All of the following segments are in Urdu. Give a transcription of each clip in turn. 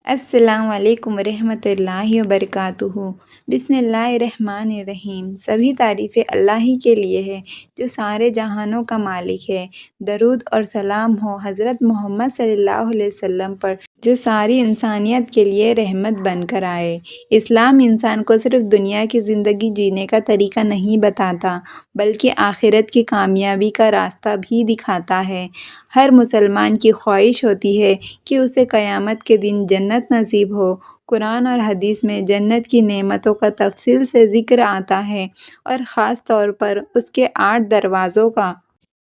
السلام علیکم ورحمۃ اللہ وبرکاتہ۔ بسم اللہ الرحمن الرحیم۔ سبھی تعریفیں اللہ ہی کے لیے ہے جو سارے جہانوں کا مالک ہے۔ درود اور سلام ہو حضرت محمد صلی اللہ علیہ وسلم پر جو ساری انسانیت کے لیے رحمت بن کر آئے۔ اسلام انسان کو صرف دنیا کی زندگی جینے کا طریقہ نہیں بتاتا بلکہ آخرت کی کامیابی کا راستہ بھی دکھاتا ہے۔ ہر مسلمان کی خواہش ہوتی ہے کہ اسے قیامت کے دن جنت نصیب ہو۔ قرآن اور حدیث میں جنت کی نعمتوں کا تفصیل سے ذکر آتا ہے اور خاص طور پر اس کے 8 دروازوں کا۔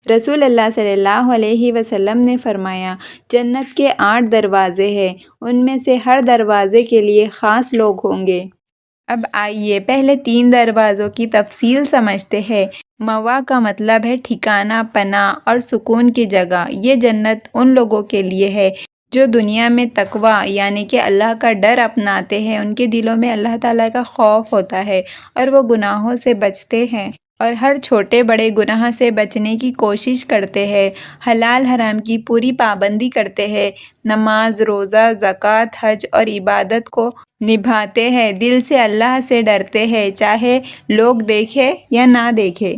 رسول اللہ صلی اللہ علیہ وسلم نے فرمایا، جنت کے 8 دروازے ہیں، ان میں سے ہر دروازے کے لیے خاص لوگ ہوں گے۔ اب آئیے پہلے 3 دروازوں کی تفصیل سمجھتے ہیں۔ موا کا مطلب ہے ٹھکانہ، پناہ اور سکون کی جگہ۔ یہ جنت ان لوگوں کے لیے ہے جو دنیا میں تقویٰ یعنی کہ اللہ کا ڈر اپناتے ہیں، ان کے دلوں میں اللہ تعالیٰ کا خوف ہوتا ہے اور وہ گناہوں سے بچتے ہیں اور ہر چھوٹے بڑے گناہ سے بچنے کی کوشش کرتے ہیں، حلال حرام کی پوری پابندی کرتے ہیں، نماز، روزہ، زکوٰۃ، حج اور عبادت کو نبھاتے ہیں، دل سے اللہ سے ڈرتے ہیں چاہے لوگ دیکھیں یا نہ دیکھیں۔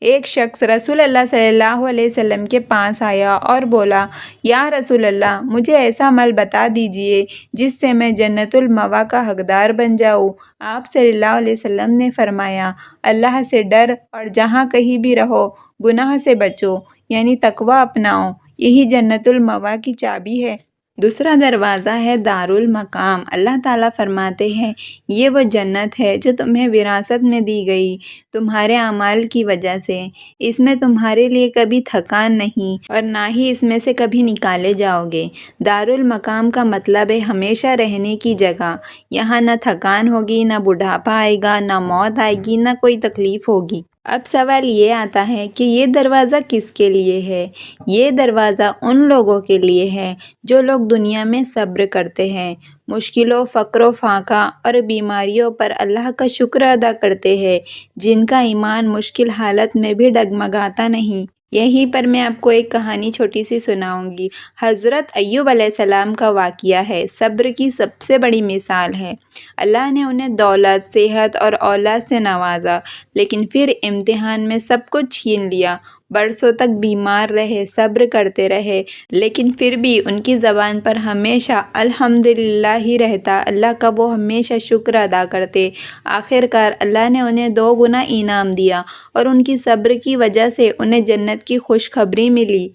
ایک شخص رسول اللہ صلی اللہ علیہ وسلم کے پاس آیا اور بولا، یا رسول اللہ، مجھے ایسا عمل بتا دیجئے جس سے میں جنت المأویٰ کا حقدار بن جاؤں۔ آپ صلی اللہ علیہ وسلم نے فرمایا، اللہ سے ڈر اور جہاں کہیں بھی رہو گناہ سے بچو یعنی تقویٰ اپناؤ، یہی جنت المأویٰ کی چابی ہے۔ دوسرا دروازہ ہے دارالمقام۔ اللہ تعالیٰ فرماتے ہیں، یہ وہ جنت ہے جو تمہیں وراثت میں دی گئی تمہارے اعمال کی وجہ سے۔ اس میں تمہارے لیے کبھی تھکان نہیں اور نہ ہی اس میں سے کبھی نکالے جاؤ گے۔ دارالمقام کا مطلب ہے ہمیشہ رہنے کی جگہ۔ یہاں نہ تھکان ہوگی، نہ بڑھاپا آئے گا، نہ موت آئے گی، نہ کوئی تکلیف ہوگی۔ اب سوال یہ آتا ہے کہ یہ دروازہ کس کے لیے ہے؟ یہ دروازہ ان لوگوں کے لیے ہے جو لوگ دنیا میں صبر کرتے ہیں، مشکلوں، فقر و فاقہ اور بیماریوں پر اللہ کا شکر ادا کرتے ہیں، جن کا ایمان مشکل حالت میں بھی ڈگمگاتا نہیں۔ یہیں پر میں آپ کو ایک کہانی چھوٹی سی سناؤں گی۔ حضرت ایوب علیہ السلام کا واقعہ ہے، صبر کی سب سے بڑی مثال ہے۔ اللہ نے انہیں دولت، صحت اور اولاد سے نوازا، لیکن پھر امتحان میں سب کچھ چھین لیا۔ برسوں تک بیمار رہے، صبر کرتے رہے، لیکن پھر بھی ان کی زبان پر ہمیشہ الحمدللہ ہی رہتا، اللہ کا وہ ہمیشہ شکر ادا کرتے۔ آخرکار اللہ نے انہیں 2 گنا انعام دیا اور ان کی صبر کی وجہ سے انہیں جنت کی خوشخبری ملی،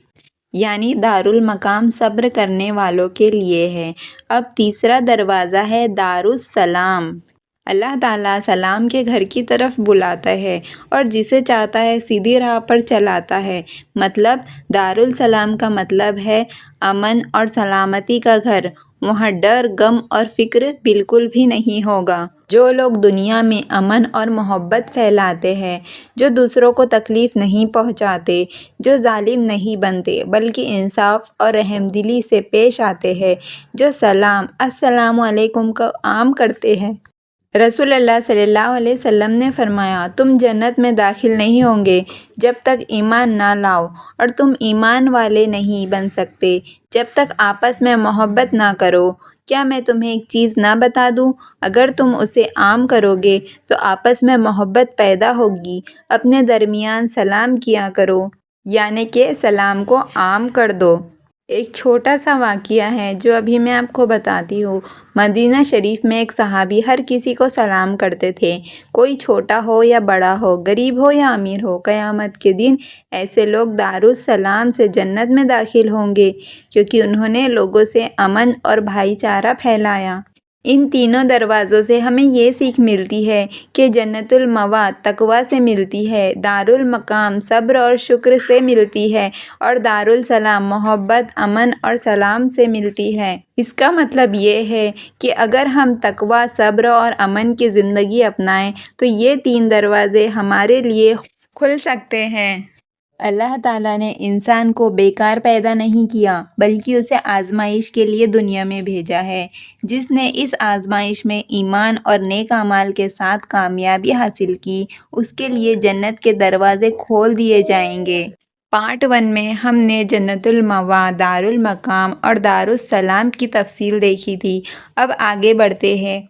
یعنی دارالمقام صبر کرنے والوں کے لیے ہے۔ اب تیسرا دروازہ ہے دارالسلام۔ اللہ تعالیٰ سلام کے گھر کی طرف بلاتا ہے اور جسے چاہتا ہے سیدھی راہ پر چلاتا ہے۔ مطلب دارالسلام کا مطلب ہے امن اور سلامتی کا گھر۔ وہاں ڈر، غم اور فکر بالکل بھی نہیں ہوگا۔ جو لوگ دنیا میں امن اور محبت پھیلاتے ہیں، جو دوسروں کو تکلیف نہیں پہنچاتے، جو ظالم نہیں بنتے بلکہ انصاف اور رحم دلی سے پیش آتے ہیں، جو سلام، السلام علیکم کو عام کرتے ہیں۔ رسول اللہ صلی اللہ علیہ وسلم نے فرمایا، تم جنت میں داخل نہیں ہوں گے جب تک ایمان نہ لاؤ، اور تم ایمان والے نہیں بن سکتے جب تک آپس میں محبت نہ کرو۔ کیا میں تمہیں ایک چیز نہ بتا دوں؟ اگر تم اسے عام کرو گے تو آپس میں محبت پیدا ہوگی۔ اپنے درمیان سلام کیا کرو، یعنی کہ سلام کو عام کر دو۔ ایک چھوٹا سا واقعہ ہے جو ابھی میں آپ کو بتاتی ہوں۔ مدینہ شریف میں ایک صحابی ہر کسی کو سلام کرتے تھے، کوئی چھوٹا ہو یا بڑا ہو، غریب ہو یا امیر ہو۔ قیامت کے دن ایسے لوگ دارالسلام سے جنت میں داخل ہوں گے کیونکہ انہوں نے لوگوں سے امن اور بھائی چارہ پھیلایا۔ ان تینوں دروازوں سے ہمیں یہ سیکھ ملتی ہے کہ جنت المأویٰ تقویٰ سے ملتی ہے، دارالمقام صبر اور شکر سے ملتی ہے، اور دارالسلام محبت، امن اور سلام سے ملتی ہے۔ اس کا مطلب یہ ہے کہ اگر ہم تقویٰ، صبر اور امن کی زندگی اپنائیں تو یہ 3 دروازے ہمارے لیے کھل سکتے ہیں۔ اللہ تعالیٰ نے انسان کو بیکار پیدا نہیں کیا بلکہ اسے آزمائش کے لیے دنیا میں بھیجا ہے۔ جس نے اس آزمائش میں ایمان اور نیک اعمال کے ساتھ کامیابی حاصل کی، اس کے لیے جنت کے دروازے کھول دیے جائیں گے۔ پارٹ 1 میں ہم نے جنت المأویٰ، دارالمقام اور دارالسلام کی تفصیل دیکھی تھی۔ اب آگے بڑھتے ہیں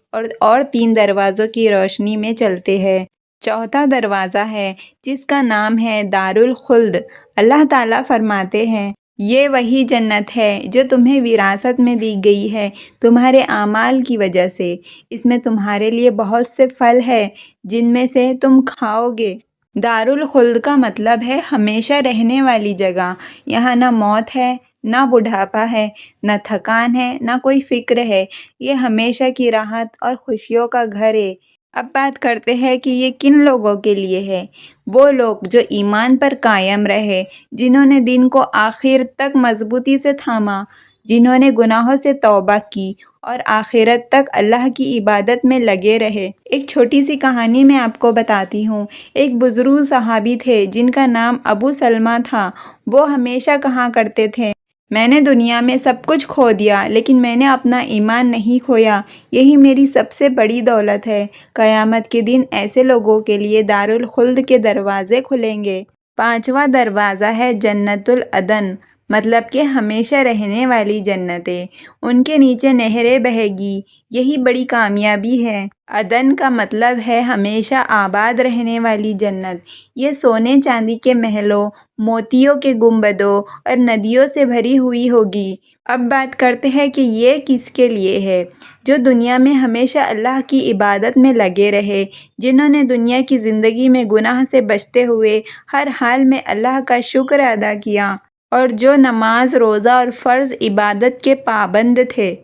اور 3 دروازوں کی روشنی میں چلتے ہیں۔ چوتھا دروازہ ہے جس کا نام ہے دارالخلد۔ اللہ تعالیٰ فرماتے ہیں، یہ وہی جنت ہے جو تمہیں وراثت میں دی گئی ہے تمہارے اعمال کی وجہ سے۔ اس میں تمہارے لیے بہت سے پھل ہیں جن میں سے تم کھاؤ گے۔ دارالخلد کا مطلب ہے ہمیشہ رہنے والی جگہ۔ یہاں نہ موت ہے، نہ بڑھاپا ہے، نہ تھکان ہے، نہ کوئی فکر ہے۔ یہ ہمیشہ کی راحت اور خوشیوں کا گھر ہے۔ اب بات کرتے ہیں کہ یہ کن لوگوں کے لیے ہے۔ وہ لوگ جو ایمان پر قائم رہے، جنہوں نے دین کو آخر تک مضبوطی سے تھاما، جنہوں نے گناہوں سے توبہ کی اور آخرت تک اللہ کی عبادت میں لگے رہے۔ ایک چھوٹی سی کہانی میں آپ کو بتاتی ہوں۔ ایک بزرگ صحابی تھے جن کا نام ابو سلمہ تھا۔ وہ ہمیشہ کہا کرتے تھے، میں نے دنیا میں سب کچھ کھو دیا لیکن میں نے اپنا ایمان نہیں کھویا، یہی میری سب سے بڑی دولت ہے۔ قیامت کے دن ایسے لوگوں کے لیے دارالخلد کے دروازے کھلیں گے۔ 5واں دروازہ ہے جنت العدن، مطلب کہ ہمیشہ رہنے والی جنتیں۔ ان کے نیچے نہریں بہے گی، یہی بڑی کامیابی ہے۔ عدن کا مطلب ہے ہمیشہ آباد رہنے والی جنت۔ یہ سونے چاندی کے محلوں، موتیوں کے گنبدوں اور ندیوں سے بھری ہوئی ہوگی۔ اب بات کرتے ہیں کہ یہ کس کے لیے ہے۔ جو دنیا میں ہمیشہ اللہ کی عبادت میں لگے رہے، جنہوں نے دنیا کی زندگی میں گناہ سے بچتے ہوئے ہر حال میں اللہ کا شکر ادا کیا، اور جو نماز، روزہ اور فرض عبادت کے پابند تھے۔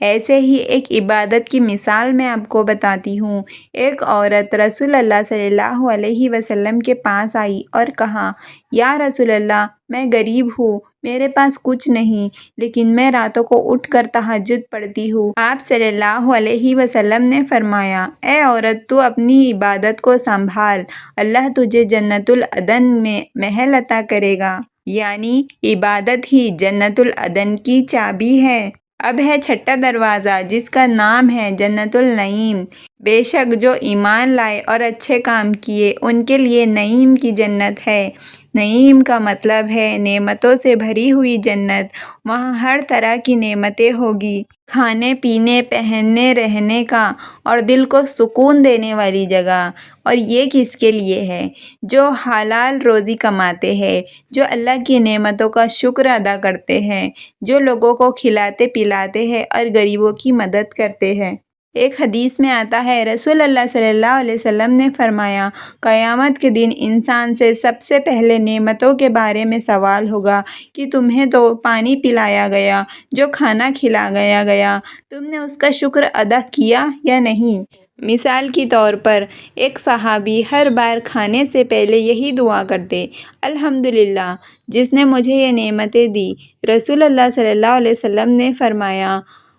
ایسے ہی ایک عبادت کی مثال میں آپ کو بتاتی ہوں۔ ایک عورت رسول اللہ صلی اللہ علیہ وسلم کے پاس آئی اور کہا، یا رسول اللہ، میں غریب ہوں، میرے پاس کچھ نہیں، لیکن میں راتوں کو اٹھ کر تہجد پڑھتی ہوں۔ آپ صلی اللہ علیہ وسلم نے فرمایا، اے عورت، تو اپنی عبادت کو سنبھال، اللہ تجھے جنت العدن میں محل عطا کرے گا۔ یعنی عبادت ہی جنت العدن کی چابی ہے۔ اب ہے 6واں دروازہ جس کا نام ہے جنت النعیم۔ بے شک جو ایمان لائے اور اچھے کام کیے ان کے لیے نعیم کی جنت ہے۔ نعیم کا مطلب ہے نعمتوں سے بھری ہوئی جنت۔ وہاں ہر طرح کی نعمتیں ہوگی، کھانے پینے، پہننے، رہنے کا، اور دل کو سکون دینے والی جگہ۔ اور یہ کس کے لیے ہے؟ جو حلال روزی کماتے ہیں، جو اللہ کی نعمتوں کا شکر ادا کرتے ہیں، جو لوگوں کو کھلاتے پلاتے ہیں اور غریبوں کی مدد کرتے ہیں۔ ایک حدیث میں آتا ہے، رسول اللہ صلی اللہ علیہ وسلم نے فرمایا، قیامت کے دن انسان سے سب سے پہلے نعمتوں کے بارے میں سوال ہوگا کہ تمہیں تو پانی پلایا گیا، جو کھانا کھلایا گیا، تم نے اس کا شکر ادا کیا یا نہیں؟ مثال کے طور پر ایک صحابی ہر بار کھانے سے پہلے یہی دعا کرتے، الحمدللہ جس نے مجھے یہ نعمتیں دی۔ رسول اللہ صلی اللہ علیہ وسلم نے فرمایا،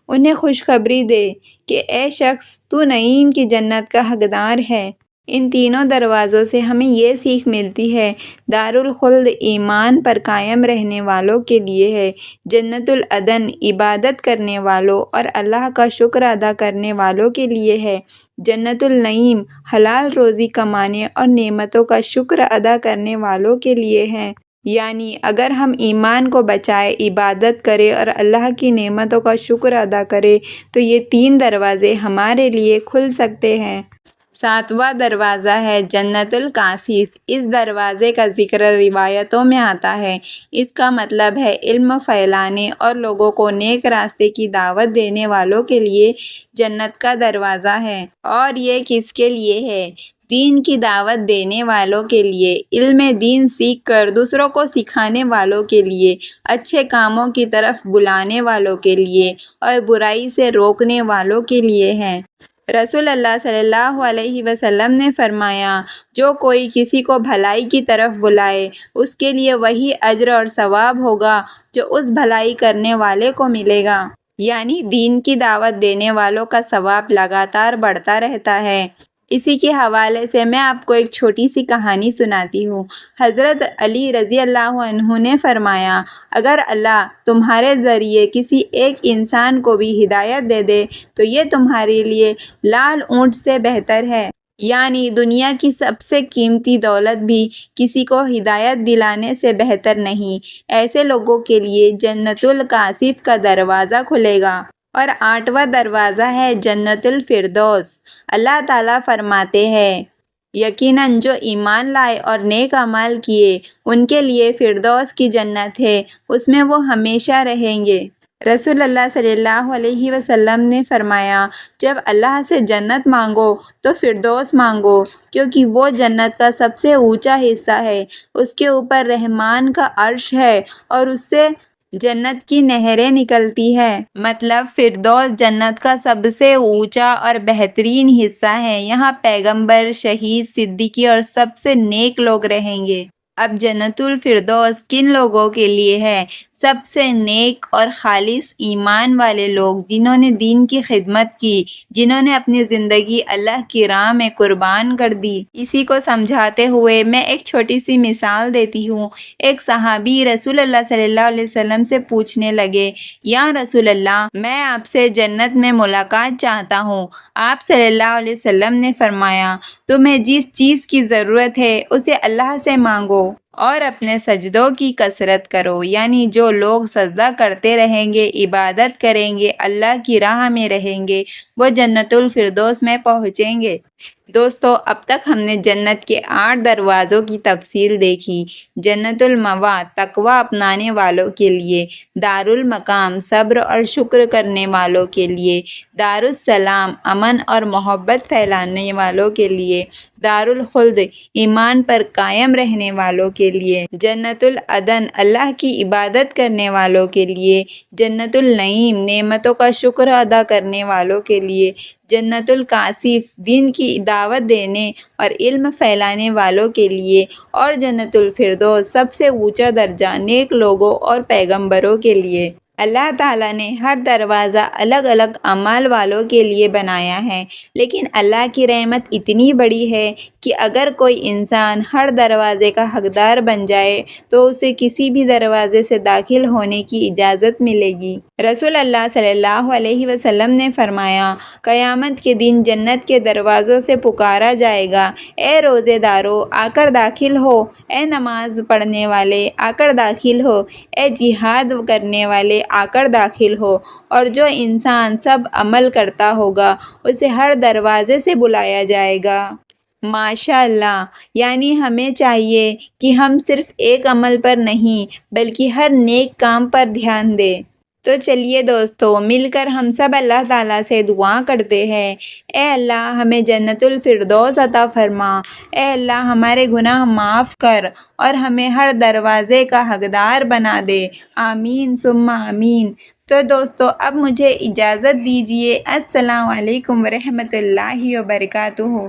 انہیں خوشخبری دے کہ اے شخص، تو نعیم کی جنت کا حقدار ہے۔ ان تینوں دروازوں سے ہمیں یہ سیکھ ملتی ہے، دارالخلد ایمان پر قائم رہنے والوں کے لیے ہے، جنت العدن عبادت کرنے والوں اور اللہ کا شکر ادا کرنے والوں کے لیے ہے، جنت النعیم حلال روزی کمانے اور نعمتوں کا شکر ادا کرنے والوں کے لیے ہے۔ یعنی اگر ہم ایمان کو بچائے، عبادت کرے اور اللہ کی نعمتوں کا شکر ادا کرے تو یہ 3 دروازے ہمارے لیے کھل سکتے ہیں۔ 7واں دروازہ ہے جنت الکاشف۔ اس دروازے کا ذکر روایتوں میں آتا ہے۔ اس کا مطلب ہے علم پھیلانے اور لوگوں کو نیک راستے کی دعوت دینے والوں کے لیے جنت کا دروازہ ہے۔ اور یہ کس کے لیے ہے؟ دین کی دعوت دینے والوں کے لیے، علم دین سیکھ کر دوسروں کو سکھانے والوں کے لیے، اچھے کاموں کی طرف بلانے والوں کے لیے، اور برائی سے روکنے والوں کے لیے ہے۔ رسول اللہ صلی اللہ علیہ وسلم نے فرمایا، جو کوئی کسی کو بھلائی کی طرف بلائے، اس کے لیے وہی اجر اور ثواب ہوگا جو اس بھلائی کرنے والے کو ملے گا۔ یعنی دین کی دعوت دینے والوں کا ثواب لگاتار بڑھتا رہتا ہے۔ اسی کے حوالے سے میں آپ کو ایک چھوٹی سی کہانی سناتی ہوں۔ حضرت علی رضی اللہ عنہ نے فرمایا، اگر اللہ تمہارے ذریعے کسی ایک انسان کو بھی ہدایت دے دے تو یہ تمہارے لیے لال اونٹ سے بہتر ہے۔ یعنی دنیا کی سب سے قیمتی دولت بھی کسی کو ہدایت دلانے سے بہتر نہیں۔ ایسے لوگوں کے لیے جنت القاصف کا دروازہ کھلے گا۔ اور 8واں دروازہ ہے جنت الفردوس۔ اللہ تعالیٰ فرماتے ہیں، یقیناً جو ایمان لائے اور نیک اعمال کیے ان کے لیے فردوس کی جنت ہے، اس میں وہ ہمیشہ رہیں گے۔ رسول اللہ صلی اللہ علیہ وسلم نے فرمایا، جب اللہ سے جنت مانگو تو فردوس مانگو، کیونکہ وہ جنت کا سب سے اونچا حصہ ہے، اس کے اوپر رحمان کا عرش ہے اور اس سے جنت کی نہریں نکلتی ہیں۔ مطلب فردوس جنت کا سب سے اونچا اور بہترین حصہ ہے، یہاں پیغمبر، شہید، صدیقی اور سب سے نیک لوگ رہیں گے۔ اب جنت الفردوس کن لوگوں کے لیے ہے؟ سب سے نیک اور خالص ایمان والے لوگ، جنہوں نے دین کی خدمت کی، جنہوں نے اپنی زندگی اللہ کی راہ میں قربان کر دی۔ اسی کو سمجھاتے ہوئے میں ایک چھوٹی سی مثال دیتی ہوں۔ ایک صحابی رسول اللہ صلی اللہ علیہ وسلم سے پوچھنے لگے، یا رسول اللہ، میں آپ سے جنت میں ملاقات چاہتا ہوں۔ آپ صلی اللہ علیہ وسلم نے فرمایا، تمہیں جس چیز کی ضرورت ہے اسے اللہ سے مانگو اور اپنے سجدوں کی کثرت کرو، یعنی جو لوگ سجدہ کرتے رہیں گے، عبادت کریں گے، اللہ کی راہ میں رہیں گے، وہ جنت الفردوس میں پہنچیں گے۔ دوستو، اب تک ہم نے جنت کے 8 دروازوں کی تفصیل دیکھی۔ جنت المأویٰ تقوی اپنانے والوں کے لیے، دارالمقام صبر اور شکر کرنے والوں کے لیے، دارالسلام امن اور محبت پھیلانے والوں کے لیے، دارالخلد ایمان پر قائم رہنے والوں کے لیے، جنت العدن اللہ کی عبادت کرنے والوں کے لیے، جنت النعیم نعمتوں کا شکر ادا کرنے والوں کے لیے، جنت القاصف دین کی دعوت دینے اور علم پھیلانے والوں کے لیے، اور جنت الفردوس سب سے اونچا درجہ نیک لوگوں اور پیغمبروں کے لیے۔ اللہ تعالیٰ نے ہر دروازہ الگ الگ اعمال والوں کے لیے بنایا ہے، لیکن اللہ کی رحمت اتنی بڑی ہے کہ اگر کوئی انسان ہر دروازے کا حقدار بن جائے تو اسے کسی بھی دروازے سے داخل ہونے کی اجازت ملے گی۔ رسول اللہ صلی اللہ علیہ وسلم نے فرمایا، قیامت کے دن جنت کے دروازوں سے پکارا جائے گا، اے روزے دارو، آ کر داخل ہو، اے نماز پڑھنے والے، آ کر داخل ہو، اے جہاد کرنے والے، آ کر داخل ہو۔ اور جو انسان سب عمل کرتا ہوگا اسے ہر دروازے سے بلایا جائے گا۔ ماشاء اللہ، یعنی ہمیں چاہیے کہ ہم صرف ایک عمل پر نہیں بلکہ ہر نیک کام پر دھیان دیں۔ تو چلیے دوستو، مل کر ہم سب اللہ تعالیٰ سے دعا کرتے ہیں، اے اللہ ہمیں جنت الفردوس عطا فرما، اے اللہ ہمارے گناہ معاف کر اور ہمیں ہر دروازے کا حقدار بنا دے، آمین ثم آمین۔ تو دوستو، اب مجھے اجازت دیجیے، السلام علیکم ورحمۃ اللہ وبرکاتہ۔